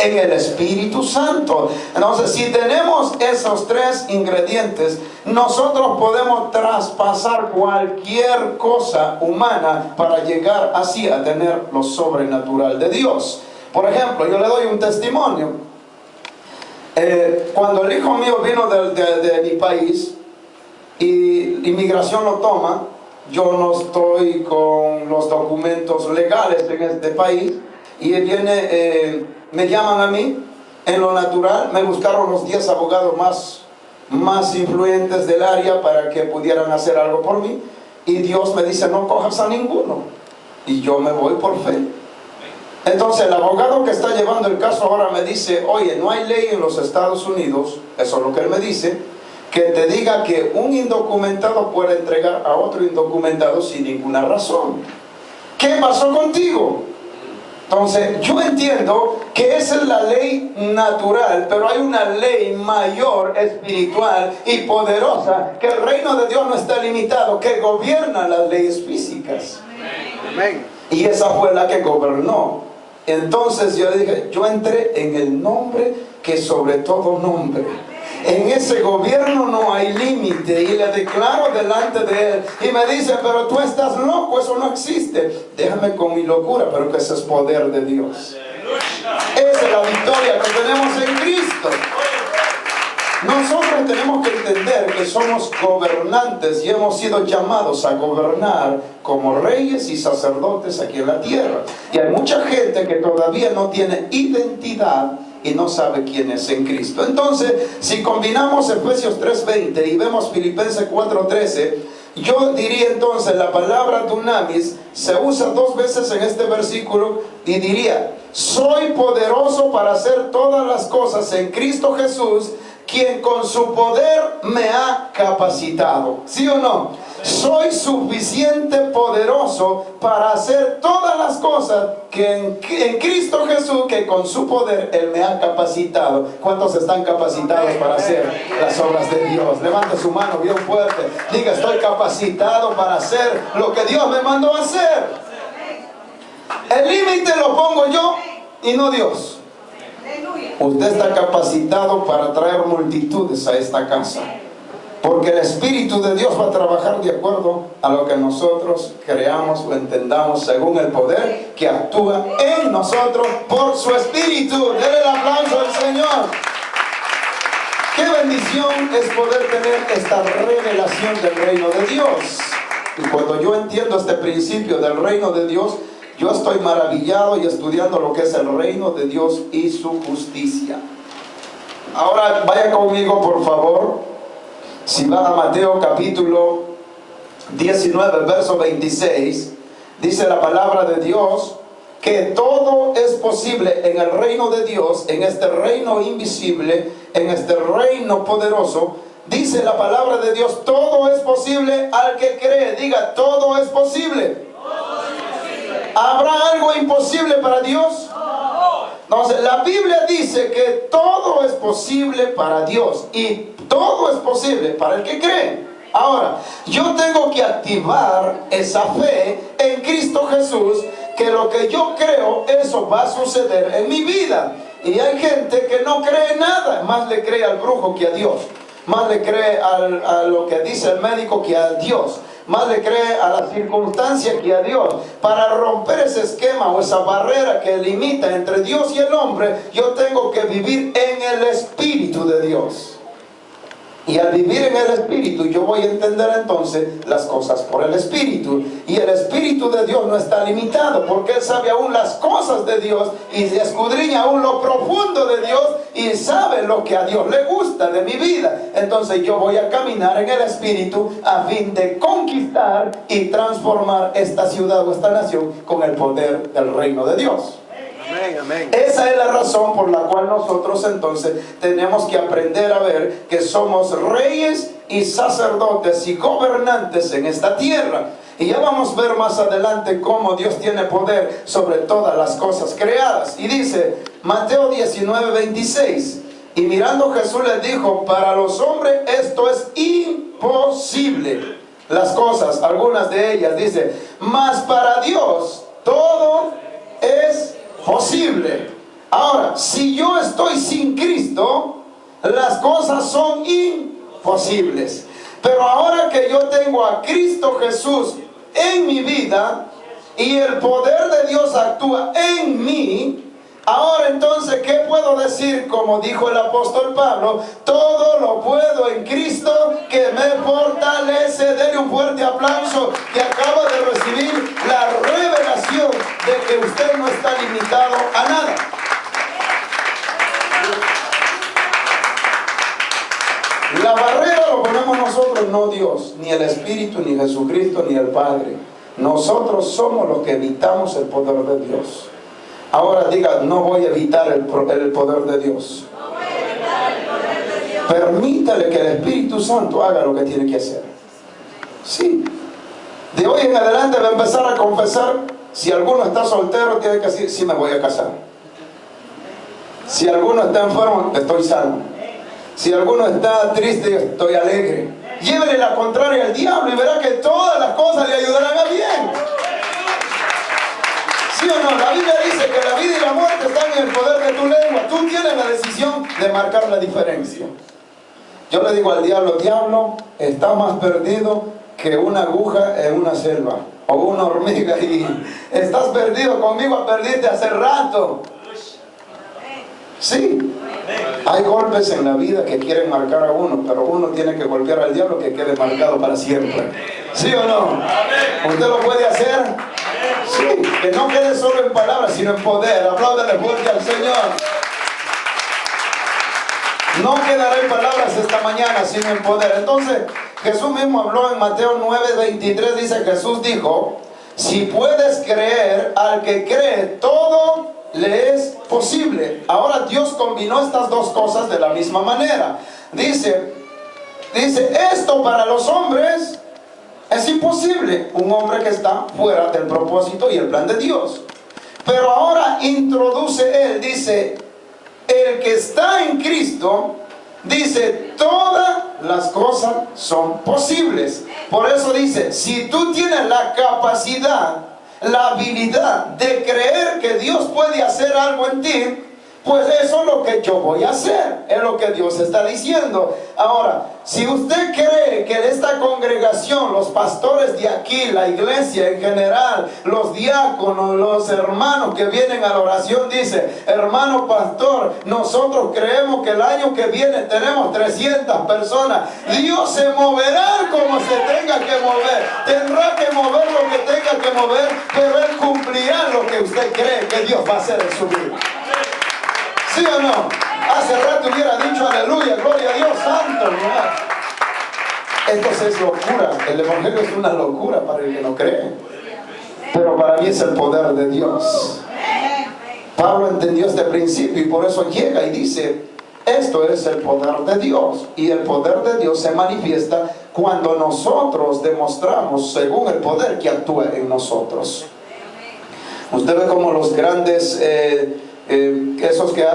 en el Espíritu Santo. Entonces, si tenemos esos tres ingredientes, nosotros podemos traspasar cualquier cosa humana para llegar así a tener lo sobrenatural de Dios. Por ejemplo, yo le doy un testimonio. Cuando el hijo mío vino de mi país y inmigración lo toma, yo no estoy con los documentos legales en este país, y él viene, me llaman a mí, en lo natural, me buscaron los 10 abogados más influyentes del área para que pudieran hacer algo por mí, y Dios me dice, no cojas a ninguno, y yo me voy por fe. Entonces el abogado que está llevando el caso ahora me dice, oye, no hay ley en los Estados Unidos, eso es lo que él me dice, que te diga que un indocumentado puede entregar a otro indocumentado sin ninguna razón. ¿Qué pasó contigo? Entonces yo entiendo que esa es la ley natural, pero hay una ley mayor, espiritual y poderosa, que el reino de Dios no está limitado, que gobierna las leyes físicas. Amén. Y esa fue la que gobernó. Entonces yo le dije, yo entré en el nombre que sobre todo nombre. En ese gobierno no hay límite, y le declaro delante de él, y me dice, pero tú estás loco, eso no existe. Déjame con mi locura, pero que ese es poder de Dios. Esa es la victoria que tenemos en Cristo. Nosotros tenemos que entender que somos gobernantes y hemos sido llamados a gobernar como reyes y sacerdotes aquí en la tierra. Y hay mucha gente que todavía no tiene identidad y no sabe quién es en Cristo. Entonces, si combinamos Efesios 3:20 y vemos Filipenses 4:13, yo diría entonces la palabra dunamis se usa 2 veces en este versículo, y diría, soy poderoso para hacer todas las cosas en Cristo Jesús, quien con su poder me ha capacitado. ¿Sí o no? Soy suficiente poderoso para hacer todas las cosas que en Cristo Jesús, que con su poder Él me ha capacitado. ¿Cuántos están capacitados para hacer las obras de Dios? Levante su mano bien fuerte. Diga, estoy capacitado para hacer lo que Dios me mandó a hacer. El límite lo pongo yo y no Dios. Usted está capacitado para traer multitudes a esta casa, porque el Espíritu de Dios va a trabajar de acuerdo a lo que nosotros creamos o entendamos, según el poder que actúa en nosotros por su Espíritu. Denle el aplauso al Señor. Qué bendición es poder tener esta revelación del reino de Dios. Y cuando yo entiendo este principio del reino de Dios, yo estoy maravillado y estudiando lo que es el reino de Dios y su justicia. Ahora vaya conmigo, por favor. Si va a Mateo capítulo 19, verso 26, dice la palabra de Dios que todo es posible en el reino de Dios, en este reino invisible, en este reino poderoso. Dice la palabra de Dios, todo es posible al que cree. Diga, todo es posible. ¿Habrá algo imposible para Dios? Entonces, la Biblia dice que todo es posible para Dios y todo es posible para el que cree. Ahora, yo tengo que activar esa fe en Cristo Jesús, que lo que yo creo, eso va a suceder en mi vida. Y hay gente que no cree nada, más le cree al brujo que a Dios, más le cree a lo que dice el médico que a Dios, más le cree a la circunstancia que a Dios. Para romper ese esquema o esa barrera que limita entre Dios y el hombre, yo tengo que vivir en el Espíritu de Dios. Y al vivir en el Espíritu, yo voy a entender entonces las cosas por el Espíritu. Y el Espíritu de Dios no está limitado, porque Él sabe aún las cosas de Dios y escudriña aún lo profundo de Dios y sabe lo que a Dios le gusta de mi vida. Entonces yo voy a caminar en el Espíritu a fin de conquistar y transformar esta ciudad o esta nación con el poder del reino de Dios. Amén, amén. Esa es la razón por la cual nosotros entonces tenemos que aprender a ver que somos reyes y sacerdotes y gobernantes en esta tierra. Y ya vamos a ver más adelante cómo Dios tiene poder sobre todas las cosas creadas. Y dice Mateo 19, 26, y mirando Jesús les dijo, para los hombres esto es imposible. Las cosas, algunas de ellas, dice, mas para Dios todo es posible. Ahora, si yo estoy sin Cristo, las cosas son imposibles. Pero ahora que yo tengo a Cristo Jesús en mi vida y el poder de Dios actúa en mí, ahora entonces, ¿qué puedo decir? Como dijo el apóstol Pablo, todo lo puedo en Cristo que me fortalece. Denle un fuerte aplauso, que acaba de recibir la revelación de que usted no está limitado a nada. La barrera lo ponemos nosotros, no Dios, ni el Espíritu, ni Jesucristo, ni el Padre. Nosotros somos los que evitamos el poder de Dios. Ahora diga, no voy a evitar el poder de Dios. No voy a evitar el poder de Dios. Permítale que el Espíritu Santo haga lo que tiene que hacer. Sí. De hoy en adelante va a empezar a confesar. Si alguno está soltero, tiene que decir, sí me voy a casar. Si alguno está enfermo, estoy sano. Si alguno está triste, estoy alegre. Llévele la contraria al diablo y verá que todas las cosas le ayudarán a bien. ¿Sí o no? La Biblia dice que la vida y la muerte están en el poder de tu lengua. Tú tienes la decisión de marcar la diferencia. Yo le digo al diablo, diablo, está más perdido que una aguja en una selva o una hormiga, y estás perdido conmigo, perdiste hace rato. Sí, hay golpes en la vida que quieren marcar a uno, pero uno tiene que golpear al diablo que quede marcado para siempre. ¿Sí o no? ¿Usted lo puede hacer? Sí, que no quede solo en palabras, sino en poder. Apláudale fuerte al Señor. No quedará en palabras esta mañana, sino en poder. Entonces, Jesús mismo habló en Mateo 9:23, dice, Jesús dijo, si puedes creer, al que cree todo le es posible. Ahora Dios combinó estas dos cosas de la misma manera. Dice, esto para los hombres es imposible. Un hombre que está fuera del propósito y el plan de Dios. Pero ahora introduce él, dice, el que está en Cristo, dice, todas las cosas son posibles. Por eso dice, si tú tienes la capacidad, la habilidad de creer que Dios puede hacer algo en ti, pues eso es lo que yo voy a hacer, es lo que Dios está diciendo. Ahora, si usted cree que en esta congregación, los pastores de aquí, la iglesia en general, los diáconos, los hermanos que vienen a la oración, dice, hermano pastor, nosotros creemos que el año que viene tenemos 300 personas, Dios se moverá como se tenga que mover, tendrá que mover lo que tenga que mover, pero Él cumplirá lo que usted cree que Dios va a hacer en su vida. ¿Sí o no? Hace rato hubiera dicho aleluya, gloria a Dios, santo, ¿no? Esto es locura. El evangelio es una locura para el que no cree. Pero para mí es el poder de Dios. Pablo entendió este principio y por eso llega y dice, esto es el poder de Dios. Y el poder de Dios se manifiesta cuando nosotros demostramos, según el poder que actúa en nosotros. Usted ve como los grandes, esos que hacen